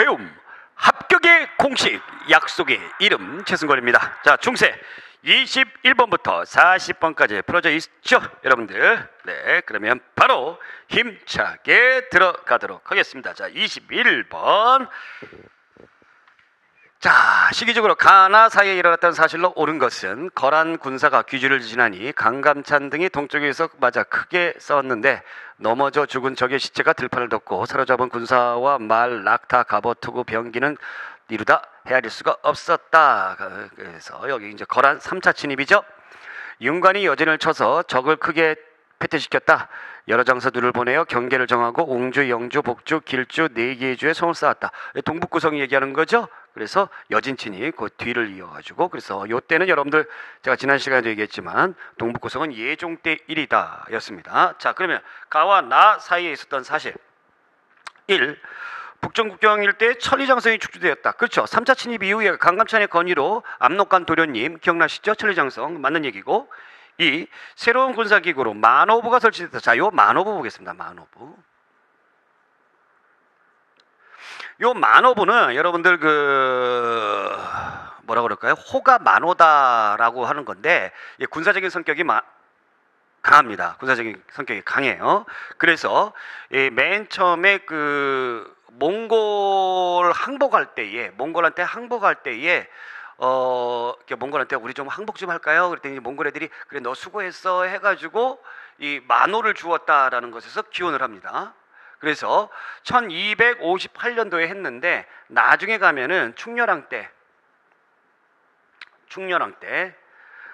배움 합격의 공식 약속의 이름 최승권입니다. 자, 중세 21번부터 40번까지 풀어져 있죠, 여러분들. 네, 그러면 바로 힘차게 들어가도록 하겠습니다. 자, 21번. 자, 시기적으로 가나 사이에 일어났던 사실로 옳은 것은 거란 군사가 귀주를 지나니 강감찬 등이 동쪽에서 맞아 크게 싸웠는데 넘어져 죽은 적의 시체가 들판을 덮고 사로잡은 군사와 말, 낙타, 갑옷, 투구, 병기는 이루다 헤아릴 수가 없었다. 그래서 여기 이제 거란 3차 진입이죠. 윤관이 여진을 쳐서 적을 크게 패퇴시켰다. 여러 장사들을 보내어 경계를 정하고 옹주, 영주, 복주, 길주, 네 개의 주에 성을 쌓았다. 동북구성 얘기하는 거죠. 그래서 여진친이 그 뒤를 이어가지고, 그래서 요때는 여러분들 제가 지난 시간에도 얘기했지만 동북구성은 예종 때 일이다 였습니다. 자, 그러면 가와 나 사이에 있었던 사실 1. 북정국경 일대에 천리장성이 축주되었다. 그렇죠. 3차 침입 이후에 강감찬의 건의로 압록강 도련님 기억나시죠? 천리장성 맞는 얘기고. 2. 새로운 군사기구로 만호부가 설치됐다. 자, 요 만호부 보겠습니다. 만호부. 요 만호부는 여러분들 그 뭐라 그럴까요? 호가 만호다라고 하는 건데 군사적인 성격이 강합니다. 군사적인 성격이 강해요. 그래서 맨 처음에 그 몽골 항복할 때에 몽골한테 항복할 때에 몽골한테 우리 좀 항복 좀 할까요? 그랬더니 몽골 애들이 그래 너 수고했어 해가지고 이 만호를 주었다라는 것에서 기원을 합니다. 그래서 1258년도에 했는데 나중에 가면은 충렬왕 때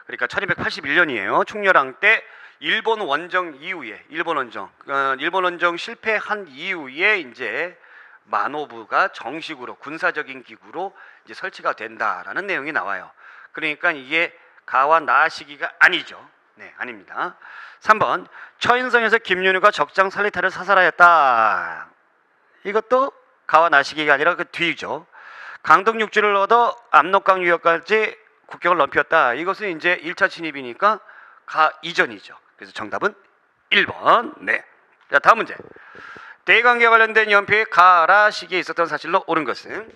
그러니까 1281년이에요. 충렬왕 때 일본 원정 이후에 일본 원정 실패한 이후에 이제 만호부가 정식으로 군사적인 기구로 이제 설치가 된다라는 내용이 나와요. 그러니까 이게 가와 나 시기가 아니죠. 네, 아닙니다. 3번 처인성에서 김윤우가 적장 살리타를 사살하였다. 이것도 가와 나 시기가 아니라 그 뒤죠. 강동 육지를 얻어 압록강 유역까지 국경을 넘겼다. 이것은 이제 1차 진입이니까 가 이전이죠. 그래서 정답은 1번. 네. 자, 다음 문제. 대관계와 관련된 연표에 가라 시기에 있었던 사실로 옳은 것은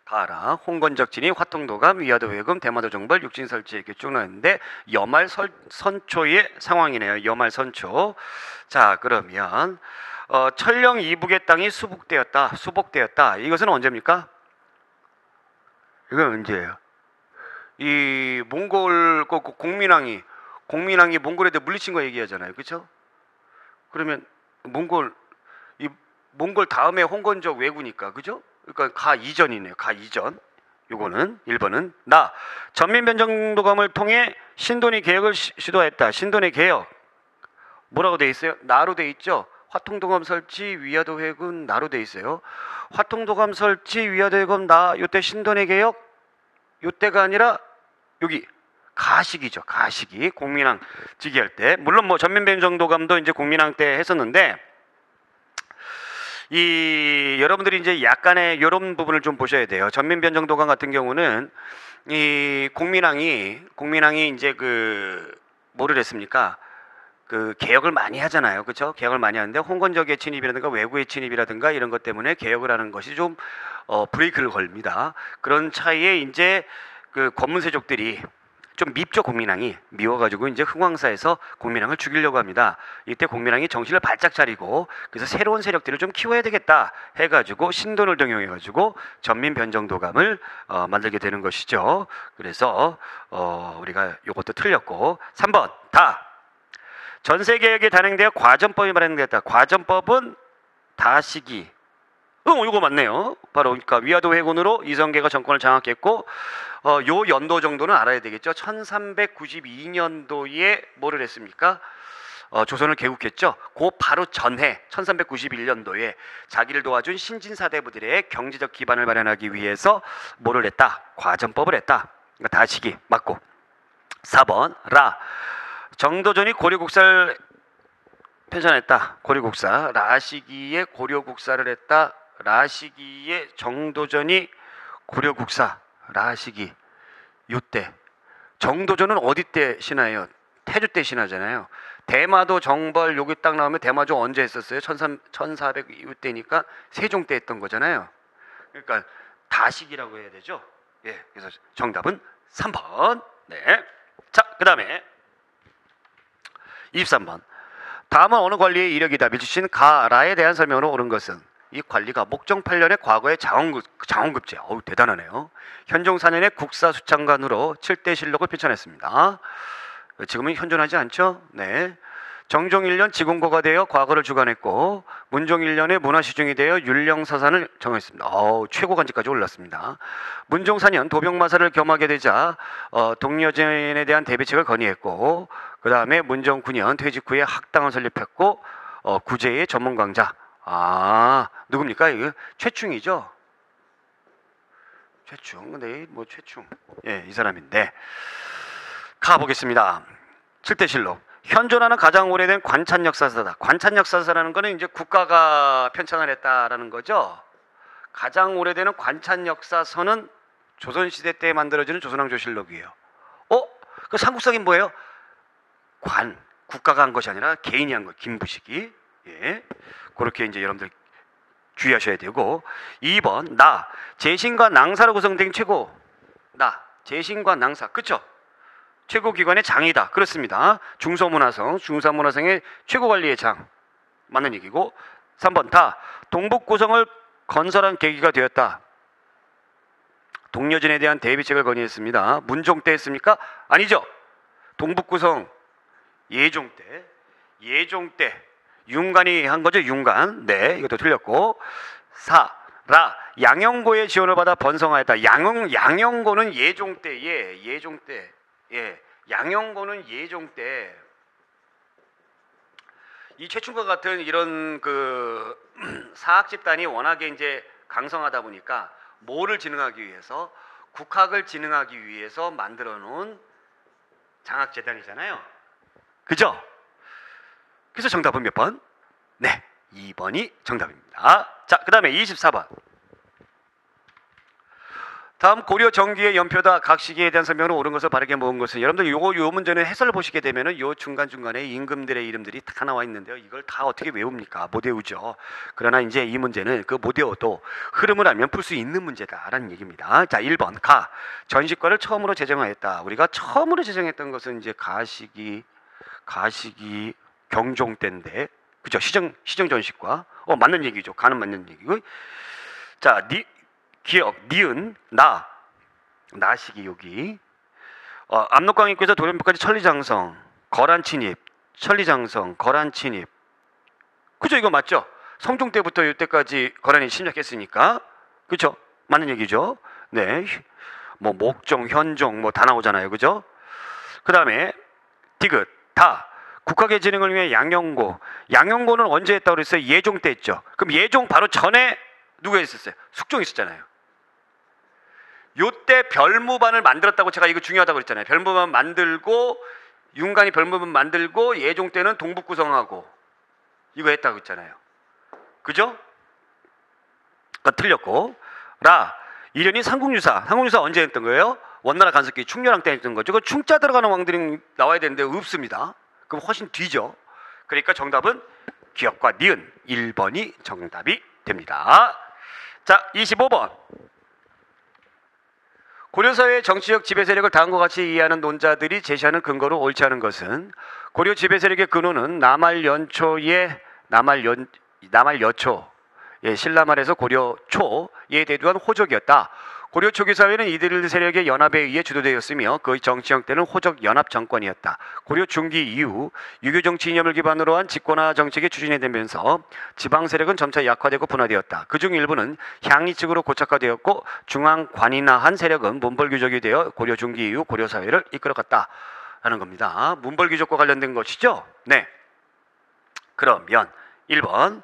가라, 홍건적진이 화통도감, 위화도 회금, 대마도 정벌, 육진설치 이렇게 쭉 나왔는데 여말 선초의 상황이네요. 여말 선초. 자, 그러면 천령 이북의 땅이 수복되었다. 이것은 언제입니까? 이건 언제예요? 이 몽골 공민왕이 몽골 애들 물리친 거 얘기하잖아요. 그렇죠? 그러면 몽골 다음에 홍건적 왜구니까, 그죠? 그러니까 가 이전이네요. 가 이전. 요거는 1번은 나 전민변정도감을 통해 신돈의 개혁을 시도했다. 신돈의 개혁 뭐라고 돼 있어요? 나로 돼 있죠. 화통도감 설치, 위화도 회군 나로 돼 있어요. 화통도감 설치, 위화도 회군 나. 요때 신돈의 개혁 요때가 아니라 여기 가시기죠. 가시기. 공민왕 즉위할 때. 물론 뭐 전민변정도감도 이제 공민왕 때 했었는데 이 여러분들이 이제 약간의 이런 부분을 좀 보셔야 돼요. 전민변정도감 같은 경우는 이 공민왕이 이제 그 뭐를 했습니까? 그 개혁을 많이 하잖아요. 그렇죠? 개혁을 많이 하는데 홍건적의 침입이라든가 외구의 침입이라든가 이런 것 때문에 개혁을 하는 것이 좀 브레이크를 걸립니다. 그런 차이에 이제 그 권문세족들이 좀 밉죠. 공민왕이 미워가지고 이제 흥왕사에서 공민왕을 죽이려고 합니다. 이때 공민왕이 정신을 바짝 차리고 그래서 새로운 세력들을 좀 키워야 되겠다 해가지고 신돈을 등용해가지고 전민변정도감을 만들게 되는 것이죠. 그래서 우리가 이것도 틀렸고 3번 다 전세개혁이 단행되어 과전법이 발행됐다. 과전법은 다 시기. 이거 맞네요. 바로 그러니까 위화도 회군으로 이성계가 정권을 장악했고 요 연도 정도는 알아야 되겠죠. 1392년도에 뭐를 했습니까? 조선을 개국했죠. 그 바로 전해 1391년도에 자기를 도와준 신진사대부들의 경제적 기반을 마련하기 위해서 뭐를 했다? 과전법을 했다. 그러니까 다 시기 맞고. 4번 라 정도전이 고려국사를 편찬했다. 고려국사 라 시기에 고려국사를 했다. 라 시기에 정도전이 고려국사 라 시기 요때 정도전은 어디 때 신화예요? 태조 때 신화잖아요. 대마도 정벌 여기 딱 나오면 대마조 언제 했었어요? 1400 이후 때니까 세종 때 했던 거잖아요. 그러니까 다식이라고 해야 되죠. 예, 그래서 정답은 3번. 네. 자, 그 다음에 23번. 다음은 어느 관리의 이력이다. 밀주신 가라에 대한 설명으로 옳은 것은 이 관리가 목정 8년의 과거의 장원급제. 어우, 대단하네요. 현종 4년의 국사수장관으로 7대 실록을 펼쳐냈습니다. 지금은 현존하지 않죠? 네. 정종 1년 지공고가 되어 과거를 주관했고 문종 1년에 문화시중이 되어 율령사산을 정했습니다. 최고 관직까지 올랐습니다. 문종 4년 도병마사를 겸하게 되자 동료진에 대한 대비책을 건의했고 그 다음에 문종 9년 퇴직 후에 학당을 설립했고 구제의 전문 강자. 누굽니까? 이거 최충이죠? 최충. 네, 뭐 최충. 예, 이 사람인데 가보겠습니다. 7대실록. 현존하는 가장 오래된 관찬 역사서다. 관찬 역사서라는 거는 이제 국가가 편찬을 했다라는 거죠. 가장 오래되는 관찬 역사서는 조선시대 때 만들어지는 조선왕조실록이에요. 그 삼국사긴 뭐예요? 국가가 한 것이 아니라 개인이 한 거. 김부식이. 예. 그렇게 이제 여러분들 주의하셔야 되고 2번 제신과 낭사로 구성된 최고. 제신과 낭사. 그쵸? 최고기관의 장이다. 그렇습니다. 중사문화성의 최고관리의 장. 맞는 얘기고 3번 동북구성을 건설한 계기가 되었다. 동료진에 대한 대비책을 건의했습니다. 문종 때 했습니까? 아니죠. 동북구성 예종 때 윤관이 한 거죠. 윤관. 네, 이것도 틀렸고 4. 양영고의 지원을 받아 번성하였다. 양영고는 예종 때. 예, 양영고는 예종 때. 이 최충과 같은 이런 그 사학 집단이 워낙에 이제 강성하다 보니까 뭐를 진흥하기 위해서 국학을 진흥하기 위해서 만들어 놓은 장학재단이잖아요. 그죠? 그래서 정답은 몇 번? 네, 2번이 정답입니다. 자, 그 다음에 24번. 다음 고려 정기의 연표다. 각 시기에 대한 설명으로 옳은 것을 바르게 모은 것은 여러분들 요 문제는 해설을 보시게 되면은 요 중간중간에 임금들의 이름들이 다 나와 있는데요. 이걸 다 어떻게 외웁니까? 못 외우죠. 그러나 이제 이 문제는 그 못 외워도 흐름을 알면 풀 수 있는 문제다라는 얘기입니다. 자, 1번 전시과를 처음으로 제정하였다. 우리가 처음으로 제정했던 것은 이제 가시기 경종 때인데, 그죠? 시정 전시과. 맞는 얘기죠. 가는 맞는 얘기고. 자, 기억, 니은, 나시기 여기. 압록강입구에서 도련변까지 천리장성, 거란침입, 거란침입. 그죠? 이거 맞죠? 성종 때부터 이때까지 거란이 침략했으니까. 그죠? 맞는 얘기죠? 네. 뭐 목종, 현종 뭐 다 나오잖아요. 그죠? 그 다음에 디귿, 국학의 진흥을 위해 양영고는 언제 했다고 그랬어요? 예종 때 했죠. 그럼 예종 바로 전에 누가 있었어요? 숙종 있었잖아요. 요때 별무반을 만들었다고 제가 이거 중요하다고 그랬잖아요. 별무반 만들고 윤관이 별무반 만들고 예종 때는 동북구성하고 이거 했다고 했잖아요. 그죠? 틀렸고 이련이 삼국유사 언제 했던 거예요? 원나라 간섭기 충렬왕 때 했던 거죠. 그 충자 들어가는 왕들이 나와야 되는데 없습니다. 그럼 훨씬 뒤죠. 그러니까 정답은 기억과 니은 1번이 정답이 됩니다. 자, 25번. 고려사회의 정치적 지배세력을 다음과 같이 이해하는 논자들이 제시하는 근거로 옳지 않은 것은 고려 지배세력의 근원은 남할여초, 신라말에서 고려초에 대두한 호족이었다. 고려 초기 사회는 이들 세력의 연합에 의해 주도되었으며 그 정치 형태는 호족 연합 정권이었다. 고려 중기 이후 유교 정치 이념을 기반으로 한 집권화 정책이 추진이 되면서 지방 세력은 점차 약화되고 분화되었다. 그중 일부는 향리 측으로 고착화되었고 중앙 관인화한 세력은 문벌귀족이 되어 고려 중기 이후 고려 사회를 이끌어갔다라는 겁니다. 문벌귀족과 관련된 것이죠. 네. 그러면 1번.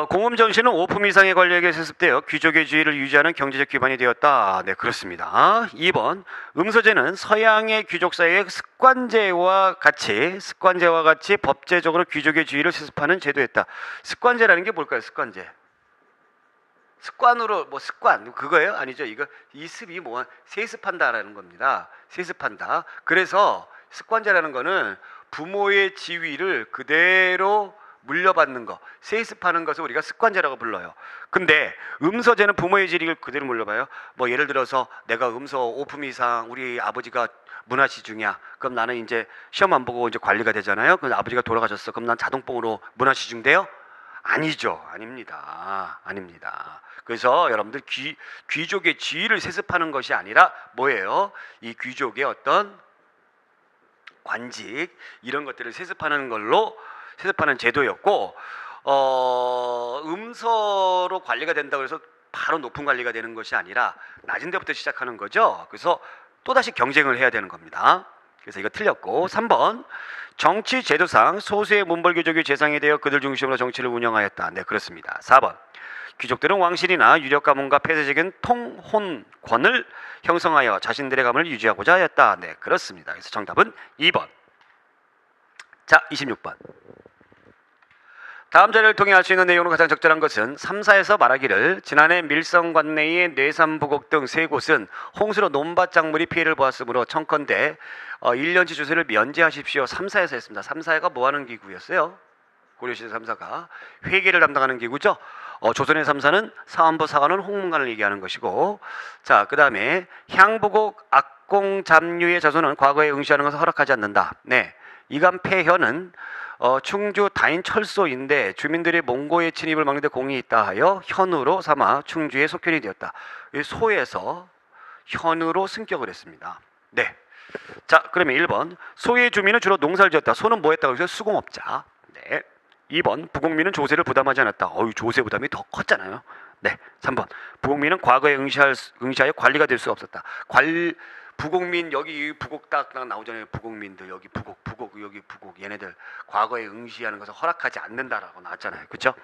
공업정신은 5품 이상의 권력에 세습되어 귀족의 지위를 유지하는 경제적 기반이 되었다. 네, 그렇습니다. 2번. 음서제는 서양의 귀족사회의 습관제와 같이 법제적으로 귀족의 지위를 세습하는 제도였다. 습관제라는 게 뭘까요? 습관제. 습관으로 습관 그거예요? 아니죠. 이 습이 세습한다라는 겁니다. 세습한다. 그래서 습관제라는 거는 부모의 지위를 그대로 물려받는 거, 세습하는 것을 우리가 습관제라고 불러요. 근데 음서제는 부모의 지위를 그대로 물려봐요. 뭐 예를 들어서 내가 음서 5품 이상 우리 아버지가 문화시 중이야. 그럼 나는 이제 시험 안 보고 이제 관리가 되잖아요. 그럼 아버지가 돌아가셨어. 그럼 난 자동봉으로 문화시 중돼요? 아니죠. 아닙니다. 아닙니다. 그래서 여러분들 귀족의 지위를 세습하는 것이 아니라 뭐예요? 이 귀족의 어떤 관직 이런 것들을 세습하는 걸로 세습하는 제도였고 음서로 관리가 된다고 해서 바로 높은 관리가 되는 것이 아니라 낮은 데부터 시작하는 거죠. 그래서 또다시 경쟁을 해야 되는 겁니다. 그래서 이거 틀렸고 3번 정치 제도상 소수의 문벌귀족이 재상이 되어 그들 중심으로 정치를 운영하였다. 네, 그렇습니다. 4번 귀족들은 왕실이나 유력 가문과 폐쇄적인 통혼권을 형성하여 자신들의 가문을 유지하고자 하였다. 네, 그렇습니다. 그래서 정답은 2번. 자, 26번. 다음 자료를 통해 알 수 있는 내용으로 가장 적절한 것은 3사에서 말하기를 지난해 밀성관내의 뇌산부곡 등 세 곳은 홍수로 논밭 작물이 피해를 보았으므로 청컨대 1년치 주세를 면제하십시오. 3사에서 했습니다. 3사가 뭐하는 기구였어요? 고려시대 3사가 회계를 담당하는 기구죠. 조선의 3사는 사원부 사관원 홍문관을 얘기하는 것이고, 자, 그 다음에 향부곡 악공 잡류의 자손은 과거에 응시하는 것을 허락하지 않는다. 네, 이간폐현은 충주 다인 철소인데 주민들이 몽고의 침입을 막는 데 공이 있다 하여 현으로 삼아 충주의 속현이 되었다. 이 소에서 현으로 승격을 했습니다. 네. 자, 그러면 1번 소의 주민은 주로 농사를 지었다. 소는 뭐 했다고 해서 수공업자. 네. 2번 부곡민은 조세를 부담하지 않았다. 조세 부담이 더 컸잖아요. 네. 3번 부곡민은 과거에 응시하여 관리가 될 수 없었다. 부곡민 여기 부곡 딱 나오잖아요. 부곡민들 여기 부곡 여기 부곡 얘네들 과거에 응시하는 것을 허락하지 않는다라고 나왔잖아요. 그렇죠?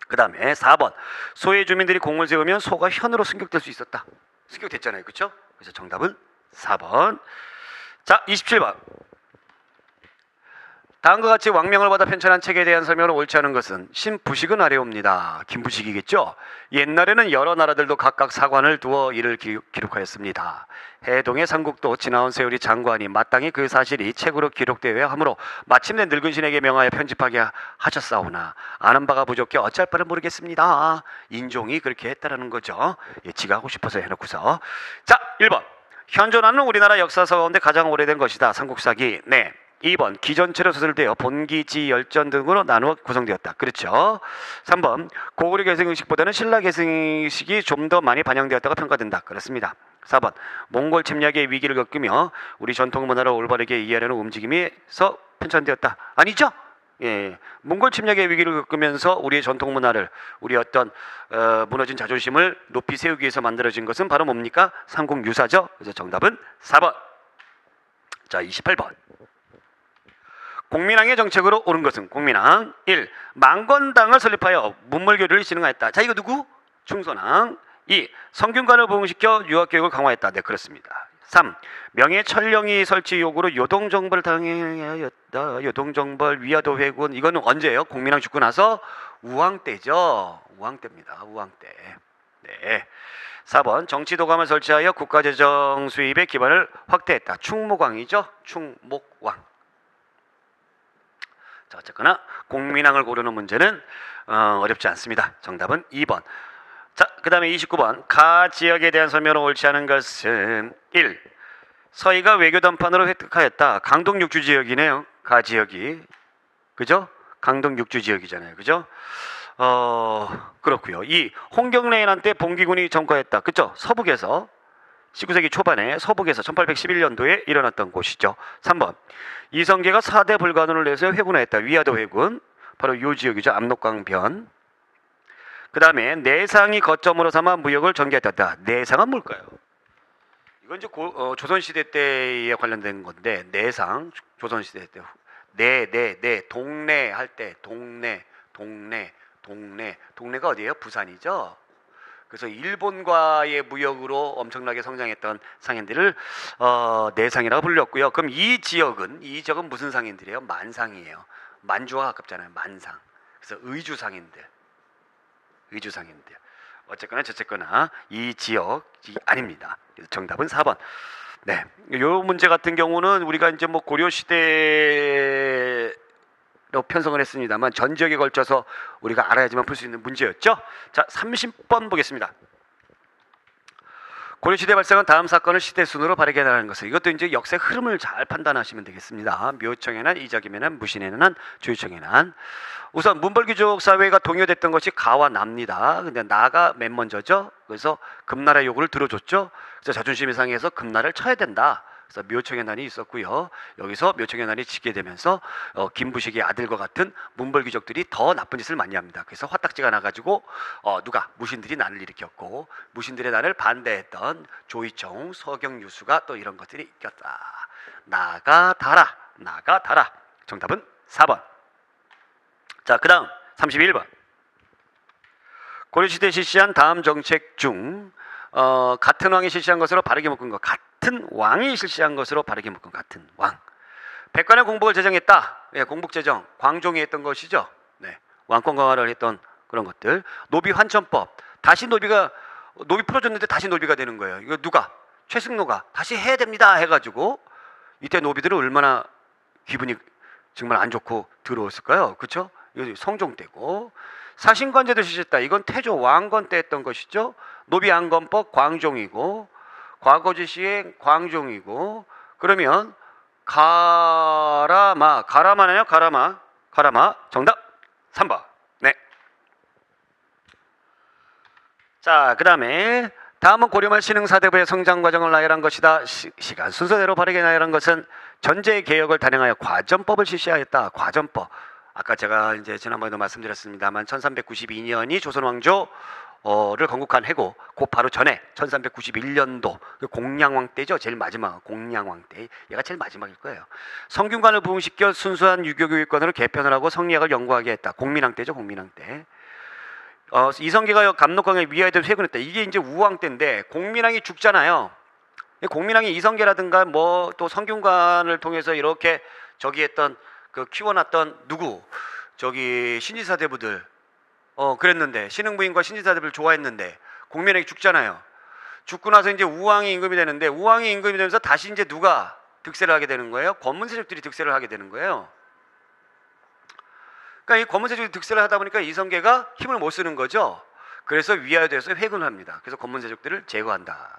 그 다음에 4번 소의 주민들이 공을 세우면 소가 현으로 승격될 수 있었다. 승격됐잖아요. 그렇죠? 그래서 정답은 4번. 자, 27번. 다음과 같이 왕명을 받아 편찬한 책에 대한 설명을 옳지 않은 것은 신부식은 아래옵니다. 김부식이겠죠. 옛날에는 여러 나라들도 각각 사관을 두어 이를 기록하였습니다. 해동의 삼국도 지나온 세월이 장관이 마땅히 그 사실이 책으로 기록되어야 하므로 마침내 늙은 신에게 명하여 편집하게 하셨사오나 아는 바가 부족해 어찌할 바를 모르겠습니다. 인종이 그렇게 했다라는 거죠. 예, 지가 하고 싶어서 해놓고서. 자, 1번 현존하는 우리나라 역사서 가운데 가장 오래된 것이다. 삼국사기. 네. 2번 기전체로 소설되어 본기지 열전 등으로 나누어 구성되었다. 그렇죠. 3번 고구려 개성의식보다는 신라 개성의식이 좀 더 많이 반영되었다고 평가된다. 그렇습니다. 4번 몽골 침략의 위기를 겪으며 우리 전통 문화를 올바르게 이해하려는 움직임에서 편찬되었다. 아니죠. 예, 몽골 침략의 위기를 겪으면서 우리의 전통 문화를 우리 어떤 무너진 자존심을 높이 세우기 위해서 만들어진 것은 바로 뭡니까? 삼국유사죠. 그래서 정답은 4번. 자, 28번. 공민왕의 정책으로 옳은 것은 공민왕 1. 망건당을 설립하여 문물교류를 진흥하였다. 자, 이거 누구? 충선왕. 2. 성균관을 부흥시켜 유학교육을 강화했다. 네, 그렇습니다. 3. 명예천령이 설치 요구로 요동정벌을 당행하였다. 요동정벌 위화도 회군. 이거는 언제예요? 공민왕 죽고 나서 우왕 때죠. 우왕 때입니다. 우왕 때. 네. 4번 정치도감을 설치하여 국가재정 수입의 기반을 확대했다. 충목왕이죠. 충목왕. 자, 어쨌거나 공민왕을 고르는 문제는 어렵지 않습니다. 정답은 2번. 자, 그 다음에 29번. 가 지역에 대한 설명을 옳지 않은 것은 1. 서희가 외교 담판으로 획득하였다. 강동 육주 지역이네요. 가 지역이. 그죠? 강동 육주 지역이잖아요. 그죠? 그렇고요. 2. 홍경래인 한때 봉기군이 점거했다. 그죠? 서북에서 19세기 초반에 서북에서 1811년도에 일어났던 곳이죠. 3번 이성계가 4대 불관원을 내서 회군하였다. 위화도 회군. 바로 이 지역이죠. 압록강변. 그 다음에 내상이 거점으로 삼아 무역을 전개했다. 내상은 뭘까요? 이건 이제 조선시대 때에 관련된 건데 내상 조선시대 때 동네 할 때 동네가 어디예요? 부산이죠. 그래서 일본과의 무역으로 엄청나게 성장했던 상인들을 내상이라고 불렸고요. 그럼 이 지역은 무슨 상인들이에요? 만상이에요. 만주와 가깝잖아요. 만상. 그래서 의주상인들. 어쨌거나 저쨌거나 이 지역이 아닙니다. 그래서 정답은 4번. 네, 요 문제 같은 경우는 우리가 이제 뭐 고려 시대로 편성을 했습니다만 전 지역에 걸쳐서 우리가 알아야지만 풀 수 있는 문제였죠. 자, 30번 보겠습니다. 고려시대 발생한 다음 사건을 시대 순으로 발견하는 것은, 이것도 이제 역사의 흐름을 잘 판단하시면 되겠습니다. 묘청의 난, 이적임의 난, 무신의 난, 조유청의 난. 우선 문벌귀족 사회가 동요됐던 것이 가와 나입니다. 근데 나가 맨 먼저죠. 그래서 금나라의 요구를 들어줬죠. 그래서 자존심이 상해서 금나라를 쳐야 된다. 그래서 묘청의 난이 있었고요. 여기서 묘청의 난이 지게 되면서 김부식의 아들과 같은 문벌귀족들이 더 나쁜 짓을 많이 합니다. 그래서 화딱지가 나가지고 누가 무신들이 난을 일으켰고, 무신들의 난을 반대했던 조이청, 서경유수가 또 이런 것들이 있겼다. 나가 달아, 나가 달아. 정답은 4번. 자, 그 다음 31번. 고려시대에 실시한 다음 정책 중 같은 왕이 실시한 것으로 바르게 묶은 것. 같은 왕이 실시한 것으로 바르게 묶은 같은 왕. 백관의 공복을 제정했다. 예, 공복제정. 광종이 했던 것이죠. 네, 왕권 강화를 했던 그런 것들. 노비 환천법. 다시 노비 풀어줬는데 다시 노비가 되는 거예요. 이거 누가? 최승로가 다시 해야 됩니다 해가지고 이때 노비들은 얼마나 기분이 정말 안 좋고 더러웠을까요? 그렇죠? 이거 성종 때고. 사신관제도 실시했다. 이건 태조 왕건 때 했던 것이죠. 노비안건법 광종이고, 과거제 시행 광종이고. 그러면 가라마네요. 가라마 정답 3번. 네. 자, 그 다음에 다음은 고려말 신흥사대부의 성장 과정을 나열한 것이다. 시간 순서대로 바르게 나열한 것은 전제 개혁을 단행하여 과전법을 실시하였다. 과전법. 아까 제가 이제 지난번에도 말씀드렸습니다만 1392년이 조선 왕조를 건국한 해고, 그 바로 전에 1391년도 공양왕 때죠. 제일 마지막 공양왕 때. 얘가 제일 마지막일 거예요. 성균관을 부흥시켜 순수한 유교교육관으로 개편을 하고 성리학을 연구하게 했다. 공민왕 때죠. 공민왕 때. 이성계가 감독관에 위하여 회군했다. 이게 이제 우왕 때인데 공민왕이 죽잖아요. 공민왕이 이성계라든가 뭐 또 성균관을 통해서 이렇게 저기 했던 그 키워놨던 누구 저기 신지사대부들 그랬는데, 신흥부인과 신지사대부를 좋아했는데 공민왕이 죽잖아요. 죽고 나서 이제 우왕이 임금이 되는데, 우왕이 임금이 되면서 다시 이제 누가 득세를 하게 되는 거예요? 권문세족들이 득세를 하게 되는 거예요. 그러니까 이 권문세족이 득세를 하다 보니까 이성계가 힘을 못 쓰는 거죠. 그래서 위하여도에서 회군을 합니다. 그래서 권문세족들을 제거한다.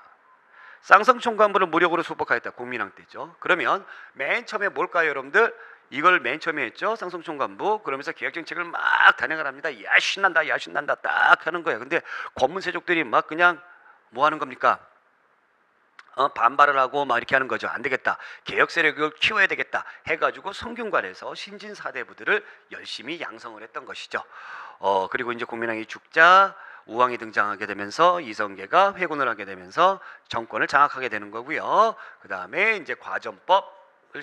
쌍성총관부를 무력으로 수복하였다. 공민왕 때죠. 그러면 맨 처음에 뭘까요, 여러분들? 이걸 맨 처음에 했죠. 쌍성총관부. 그러면서 개혁정책을 막 단행을 합니다. 야 신난다, 야 신난다 딱 하는 거예요. 근데 권문세족들이 막 그냥 뭐 하는 겁니까? 반발을 하고 막 이렇게 하는 거죠. 안 되겠다. 개혁 세력을 키워야 되겠다 해가지고 성균관에서 신진 사대부들을 열심히 양성을 했던 것이죠. 그리고 이제 공민왕이 죽자 우왕이 등장하게 되면서 이성계가 회군을 하게 되면서 정권을 장악하게 되는 거고요. 그 다음에 이제 과전법을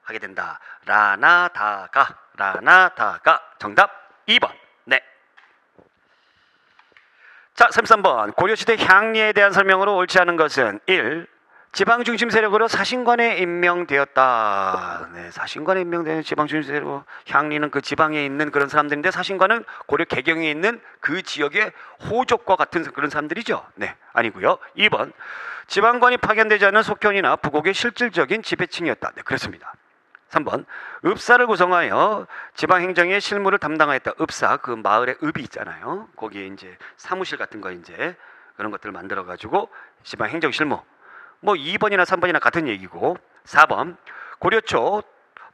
하게 된다. 라나다가 정답 2번. 네. 자, 33번. 고려시대 향리에 대한 설명으로 옳지 않은 것은 1. 지방중심 세력으로 사신관에 임명되었다. 네, 사신관에 임명되는 지방중심 세력. 향리는 그 지방에 있는 그런 사람들인데, 사신관은 고려 개경에 있는 그 지역의 호족과 같은 그런 사람들이죠. 네, 아니고요. 2번. 지방관이 파견되지 않은 속현이나 부곡의 실질적인 지배층이었다. 네, 그렇습니다. 3번. 읍사를 구성하여 지방행정의 실무를 담당하였다. 읍사, 그 마을에 읍이 있잖아요. 거기에 이제 사무실 같은 거 이제 그런 것들을 만들어 가지고 지방행정 실무. 뭐 2번이나 3번이나 같은 얘기고. 4번. 고려 초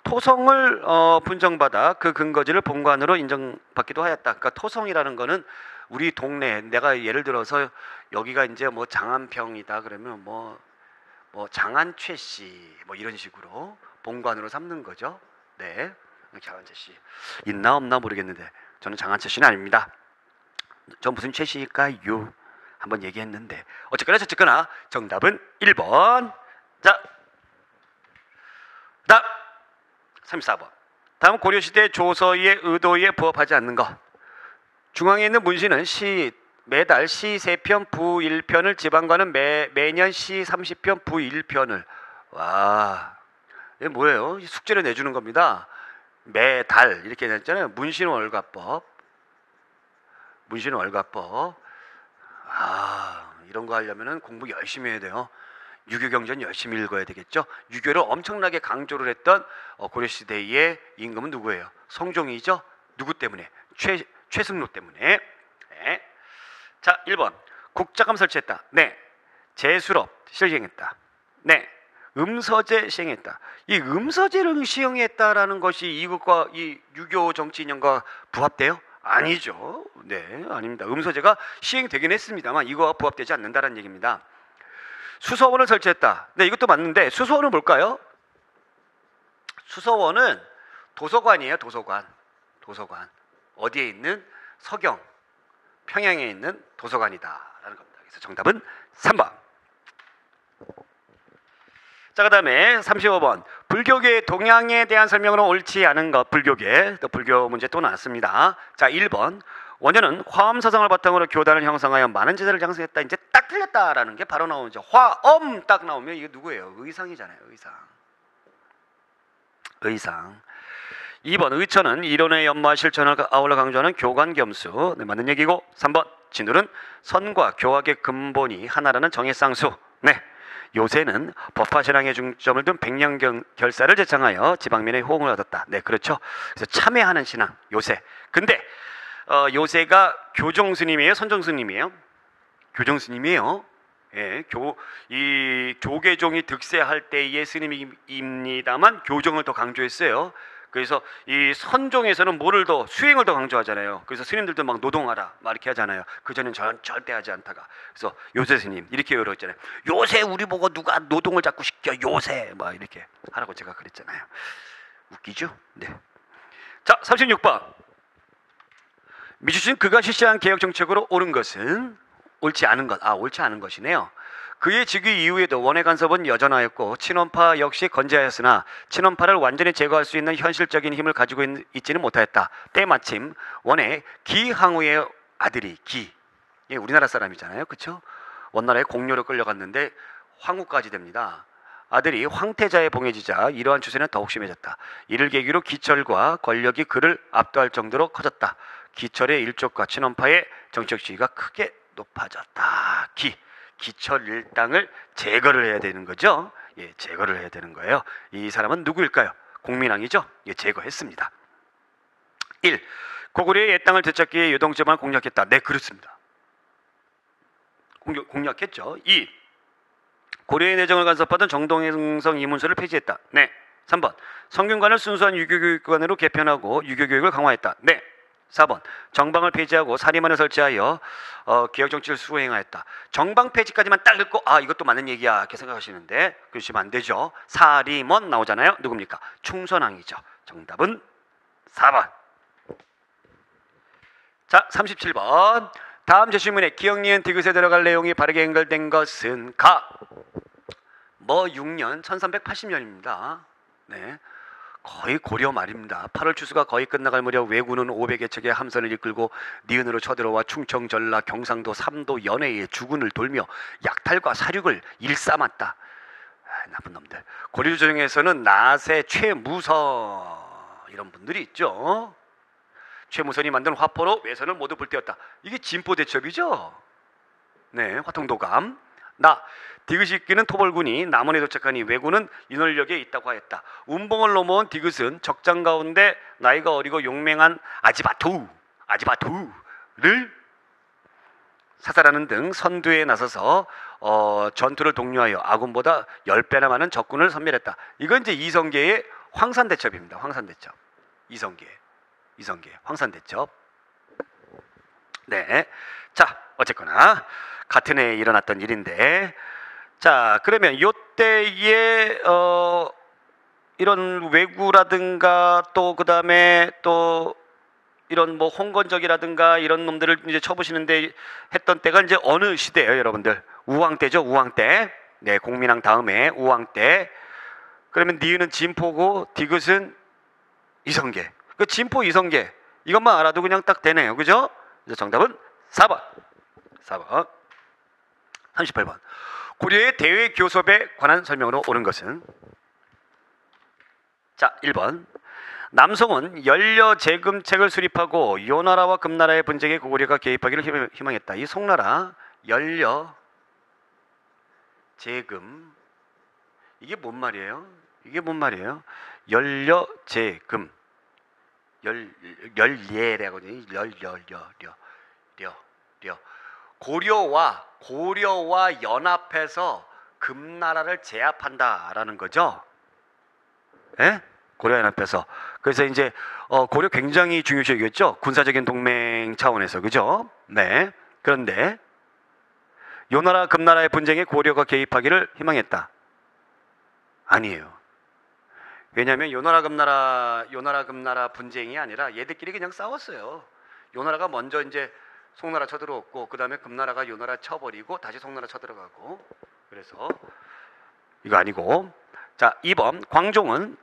토성을 분정받아 그 근거지를 본관으로 인정받기도 하였다. 그러니까 토성이라는 거는 우리 동네, 내가 예를 들어서 여기가 이제 뭐 장안평이다 그러면 뭐 장안최씨 뭐 이런 식으로 본관으로 삼는 거죠. 네, 장안최씨 있나 없나 모르겠는데 저는 장안최씨는 아닙니다. 전 무슨 최씨일까요? 한번 얘기했는데 어쨌거나 저쨌거나 정답은 1번. 자, 다음 34번. 다음 고려시대 조서의 의도에 부합하지 않는 것. 중앙에 있는 문시는 매달 시 3편 부 1편을, 지방관은 매년 시 30편 부 1편을. 와, 이게 뭐예요? 숙제를 내주는 겁니다. 매달 이렇게 냈잖아요. 문시는 월가법. 문시는 월가법. 이런 거 하려면은 공부 열심히 해야 돼요. 유교 경전 열심히 읽어야 되겠죠. 유교를 엄청나게 강조를 했던 고려시대의 임금은 누구예요? 성종이죠. 누구 때문에? 최승로 때문에. 네. 자, 1번 국자감 설치했다. 네. 제수업 시행했다. 네. 음서제 시행했다. 이 음서제를 시행했다라는 것이 이것과 이 유교 정치 이념과 부합돼요? 아니죠. 네, 아닙니다. 음서제가 시행되긴 했습니다만 이거와 부합되지 않는다는 얘기입니다. 수서원을 설치했다. 네, 이것도 맞는데 수서원은 뭘까요? 수서원은 도서관이에요. 도서관. 어디에 있는? 서경, 평양에 있는 도서관이다라는 겁니다. 그래서 정답은 3번. 자, 그 다음에 35번 불교계의 동향에 대한 설명으로 옳지 않은 것. 불교계, 또 불교 문제 또 나왔습니다. 자, 1번 원효는 화엄사상을 바탕으로 교단을 형성하여 많은 제자를 장성했다. 이제 딱 틀렸다라는 게 바로 나오죠. 화엄 딱 나오면 이게 누구예요? 의상이잖아요. 의상. 2번 의천은 이론의 연마 실천을 아울러 강조하는 교관겸수. 네, 맞는 얘기고. 3번 진울은 선과 교학의 근본이 하나라는 정해쌍수. 네. 요새는 법화신앙에 중점을 둔 백년결사를 제창하여 지방민의 호응을 얻었다. 네, 그렇죠. 그래서 참회하는 신앙, 요새. 근데 요새가 교정스님이에요, 선정스님이에요? 교정스님이에요. 예, 이 조계종이 득세할 때의 스님입니다만 교정을 더 강조했어요. 그래서 이 선종에서는 뭐를 더 수행을 더 강조하잖아요. 그래서 스님들도 막 노동하라 막 이렇게 하잖아요. 그전엔 절대 하지 않다가. 그래서 요새 스님 이렇게 열었잖아요. 요새 우리 보고 누가 노동을 자꾸 시켜 요새 막 이렇게 하라고 제가 그랬잖아요. 웃기죠? 네. 자, 36번 미주신 그가 실시한 개혁 정책으로 옳은 것은 옳지 않은 것. 옳지 않은 것이네요. 그의 즉위 이후에도 원외 간섭은 여전하였고 친원파 역시 건재하였으나 친원파를 완전히 제거할 수 있는 현실적인 힘을 가지고 있지는 못하였다. 때마침 원외 기항우의 아들이 예, 우리나라 사람이잖아요. 그렇죠? 원나라에 공료로 끌려갔는데 황후까지 됩니다. 아들이 황태자에 봉해지자 이러한 추세는 더욱 심해졌다. 이를 계기로 기철과 권력이 그를 압도할 정도로 커졌다. 기철의 일족과 친원파의 정치적 지위가 크게 높아졌다. 기철 일당을 제거를 해야 되는 거죠. 예, 제거를 해야 되는 거예요. 이 사람은 누구일까요? 공민왕이죠. 예, 제거했습니다. 1. 고구려의 옛 땅을 되찾기 위해 유동지방을 공략했다. 네, 그렇습니다. 공략했죠. 2. 고려의 내정을 간섭하던 정동성 이문서를 폐지했다. 네. 3번 성균관을 순수한 유교교육관으로 개편하고 유교교육을 강화했다. 네. 4번 정방을 폐지하고 사리만을 설치하여 개혁정치를 수행하였다. 정방 폐지까지만 딱 읽고 이것도 맞는 얘기야 이렇게 생각하시는데 그러시면 안 되죠. 사리먼 나오잖아요. 누굽니까? 충선왕이죠. 정답은 4번. 자, 37번 다음 제시문에 기역, 니은, 디귿에 들어갈 내용이 바르게 연결된 것은 6년 1380년입니다. 네. 거의 고려 말입니다. 8월 추수가 거의 끝나갈 무렵 왜군은 500여 척의 함선을 이끌고 니은으로 쳐들어와 충청, 전라, 경상도, 삼도, 연해의 주군을 돌며 약탈과 사륙을 일삼았다. 나쁜 놈들. 고려조정에서는 나세, 최무선 이런 분들이 있죠. 최무선이 만든 화포로 외선을 모두 불태웠다. 이게 진포대첩이죠. 네, 화통도감. 디귿이 이끄는 토벌군이 남원에 도착하니 왜군은 인월역에 있다고 하였다. 운봉을 넘어온 디귿은 적장 가운데 나이가 어리고 용맹한 아지바투를 사살하는 등 선두에 나서서 전투를 독려하여 아군보다 10배나 많은 적군을 섬멸했다. 이건 이제 이성계의 황산대첩입니다. 황산대첩. 이성계 황산대첩. 네. 자, 어쨌거나 같은 해에 일어났던 일인데, 자, 그러면 요때에 이런 왜구라든가 또 그다음에 또 이런 뭐 홍건적이라든가 이런 놈들을 이제 쳐보시는데 했던 때가 이제 어느 시대예요, 여러분들? 우왕 때죠, 우왕 때. 네, 공민왕 다음에 우왕 때. 그러면 니은은 진포고 디귿은 이성계. 그 진포 이성계 이것만 알아도 그냥 딱 되네요, 그죠? 그래서 정답은 4번. 38번 고려의 대외 교섭에 관한 설명으로 옳은 것은? 자, 1번 남송은 연려재금책을 수립하고 요나라와 금나라의 분쟁에 고구려가 개입하기를 희망했다. 이 송나라 연려재금 이게 뭔 말이에요? 이게 뭔 말이에요? 연려제금 열예라고 하거든요. 려 고려와 연합해서 금나라를 제압한다라는 거죠. 예? 고려 연합해서. 그래서 이제 고려 굉장히 중요시 여겼죠. 군사적인 동맹 차원에서. 그죠? 네. 그런데 요나라 금나라의 분쟁에 고려가 개입하기를 희망했다. 아니에요. 왜냐하면 요나라 금나라 분쟁이 아니라 얘들끼리 그냥 싸웠어요. 요나라가 먼저 이제 송나라 쳐들어왔고 그 다음에 금나라가 요나라 쳐버리고 다시 송나라 쳐들어가고. 그래서 이거 아니고. 자, 2번 광종은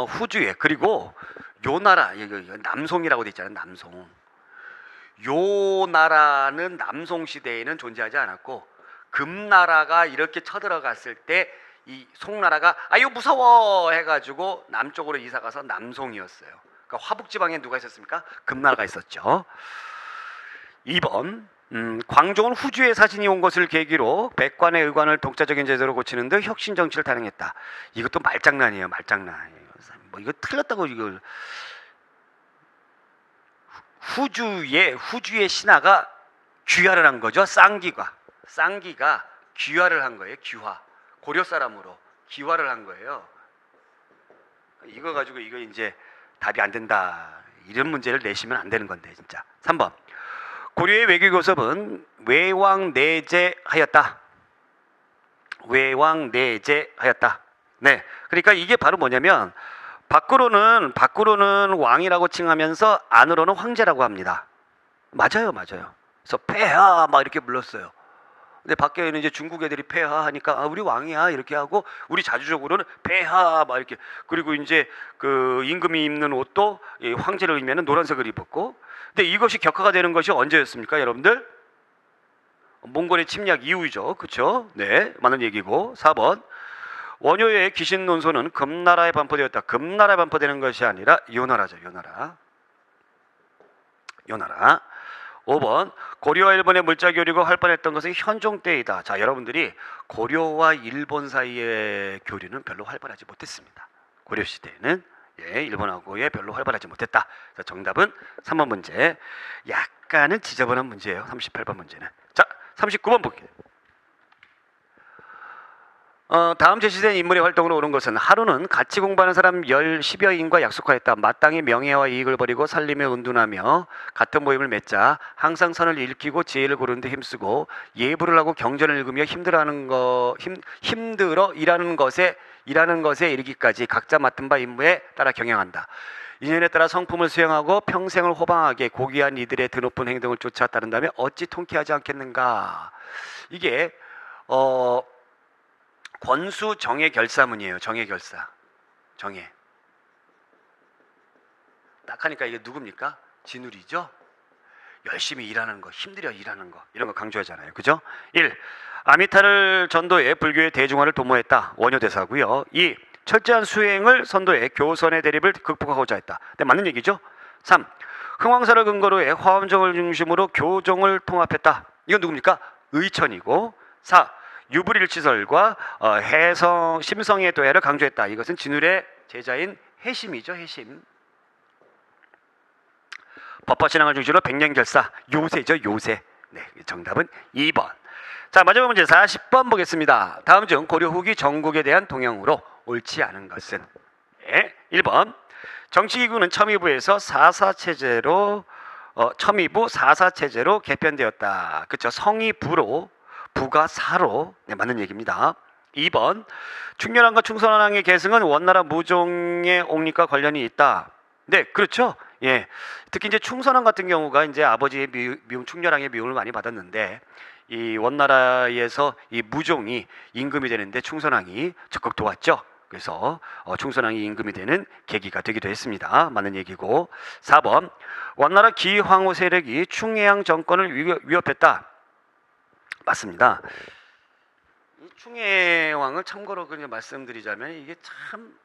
후주에, 그리고 요나라, 이거 남송이라고 돼 있잖아요. 남송. 요 나라는 남송 시대에는 존재하지 않았고 금나라가 이렇게 쳐들어갔을 때 이 송나라가 아유 무서워 해가지고 남쪽으로 이사가서 남송이었어요. 그러니까 화북지방에 누가 있었습니까? 금나라가 있었죠. 2번 광종은 후주에 사신이 온 것을 계기로 백관의 의관을 독자적인 제도로 고치는 듯 혁신 정치를 단행했다. 이것도 말장난이에요. 말장난이에요. 뭐 이거 틀렸다고 이걸. 후주의 신하가 귀화를 한 거죠. 쌍기가 귀화를 한 거예요. 귀화. 고려 사람으로 귀화를 한 거예요. 이거 가지고 이거 이제 답이 안 된다. 이런 문제를 내시면 안 되는 건데 진짜. 3번 고려의 외교교섭은 외왕내제하였다. 네, 그러니까 이게 바로 뭐냐면 밖으로는 왕이라고 칭하면서 안으로는 황제라고 합니다. 맞아요. 그래서 폐하 막 이렇게 불렀어요. 근데 밖에는 이제 중국 애들이 폐하 하니까 우리 왕이야 이렇게 하고, 우리 자주적으로는 폐하 막 이렇게. 그리고 이제 그 임금이 입는 옷도 황제를 의미하는 노란색을 입었고. 근데 이것이 격화가 되는 것이 언제였습니까, 여러분들? 몽골의 침략 이후이죠. 그렇죠? 네, 맞는 얘기고. 4번 원효의 귀신 논소는 금나라에 반포되었다. 금나라에 반포되는 것이 아니라 요나라죠. 요나라. 5번 고려와 일본의 물자 교류가 활발했던 것은 현종 때이다. 자, 여러분들이 고려와 일본 사이의 교류는 별로 활발하지 못했습니다. 고려 시대에는 일본하고의 별로 활발하지 못했다. 그래서 정답은 3번 문제. 약간은 지저분한 문제예요. 38번 문제는. 자, 39번 볼게요. 다음 제시된 인물의 활동으로 옳은 것은 하루는 같이 공부하는 사람 10여인과 약속하였다. 마땅히 명예와 이익을 버리고 살림에 은둔하며 같은 모임을 맺자. 항상 선을 읽히고 지혜를 고르는 데 힘쓰고 예부를 하고 경전을 읽으며 힘들어 일하는 것에 이르기까지 각자 맡은 바 임무에 따라 경영한다. 인연에 따라 성품을 수행하고 평생을 호방하게 고귀한 이들의 드높은 행동을 쫓아 따른다면 어찌 통쾌하지 않겠는가. 이게 권수 정의 결사문이에요. 정의 결사. 정의. 딱 하니까 이게 누굽니까? 진울이죠. 열심히 일하는 거, 힘들여 일하는 거, 이런 거 강조하잖아요. 그죠? 1. 아미타를 전도해 불교의 대중화를 도모했다. 원효대사고요. 2. 철저한 수행을 선도해 교선의 대립을 극복하고자 했다. 네, 맞는 얘기죠. 3. 흥왕사를 근거로 해 화엄정을 중심으로 교종을 통합했다. 이건 누굽니까? 의천이고. 4. 유불일치설과 심성의 도야를 강조했다. 이것은 진울의 제자인 해심이죠. 해심. 법화신앙을 중심으로 백년결사, 요새죠. 요새. 네, 정답은 2번. 자, 마지막 문제 40번 보겠습니다. 다음 중 고려 후기 전국에 대한 동향으로 옳지 않은 것은? 1번 정치기구는 첨의부에서 첨의부 4사체제로 개편되었다. 그렇죠. 성의부로, 부가 사로. 네, 맞는 얘기입니다. 2번 충렬왕과 충선왕의 계승은 원나라 무종의 옹립과 관련이 있다. 네, 그렇죠. 예, 특히 이제 충선왕 같은 경우가 이제 아버지의 미움, 충렬왕의 미움을 많이 받았는데, 이 원나라에서 이 무종이 임금이 되는데 충선왕이 적극 도왔죠. 그래서 충선왕이 임금이 되는 계기가 되기도 했습니다. 맞는 얘기고. 4번 원나라 기황후 세력이 충해양 정권을 위협했다. 맞습니다. 이 충해왕을 참고로 그냥 말씀드리자면, 이게 참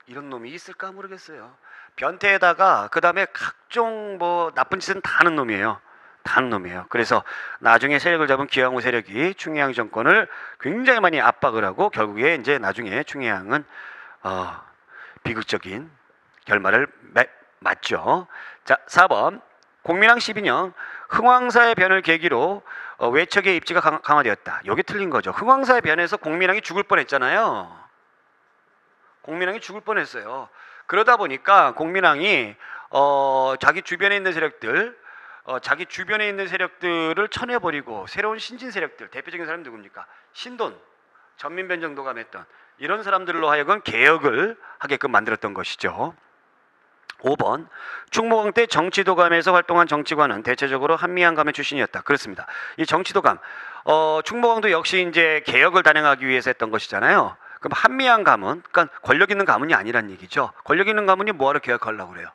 이런 놈이 있을까 모르겠어요. 변태에다가 그 다음에 각종 뭐 나쁜 짓은 다 하는 놈이에요. 단 놈이에요. 그래서 나중에 세력을 잡은 기왕후 세력이 충의양 정권을 굉장히 많이 압박을 하고 결국에 이제 나중에 충의양은 비극적인 결말을 맞죠. 자, 4번 공민왕 12년 흥왕사의 변을 계기로 외척의 입지가 강화되었다. 여기 틀린 거죠. 흥왕사의 변에서 공민왕이 죽을 뻔했잖아요. 공민왕이 죽을 뻔했어요. 그러다 보니까 공민왕이 자기 주변에 있는 세력들을 쳐내버리고 새로운 신진 세력들, 대표적인 사람이 누굽니까? 신돈, 전민변정도감 했던 이런 사람들로 하여금 개혁을 하게끔 만들었던 것이죠. 5번 충무공 때 정치도감에서 활동한 정치관은 대체적으로 한미양 가문 출신이었다. 그렇습니다. 이 정치도감 충무공도 역시 이제 개혁을 단행하기 위해서 했던 것이잖아요. 그럼 한미양 가문, 그러니까 권력 있는 가문이 아니란 얘기죠. 권력 있는 가문이 뭐하러 개혁하려고 그래요?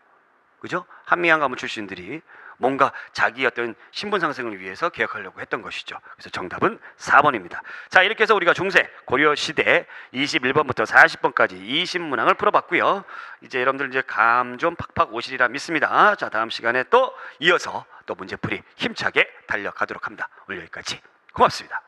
그죠? 한미양 가문 출신들이 뭔가 자기 어떤 신분 상승을 위해서 개혁하려고 했던 것이죠. 그래서 정답은 4번입니다. 자, 이렇게 해서 우리가 중세 고려 시대 21번부터 40번까지 20문항을 풀어봤고요. 이제 여러분들 이제 감 좀 팍팍 오시리라 믿습니다. 자, 다음 시간에 또 이어서 또 문제풀이 힘차게 달려가도록 합니다. 오늘 여기까지 고맙습니다.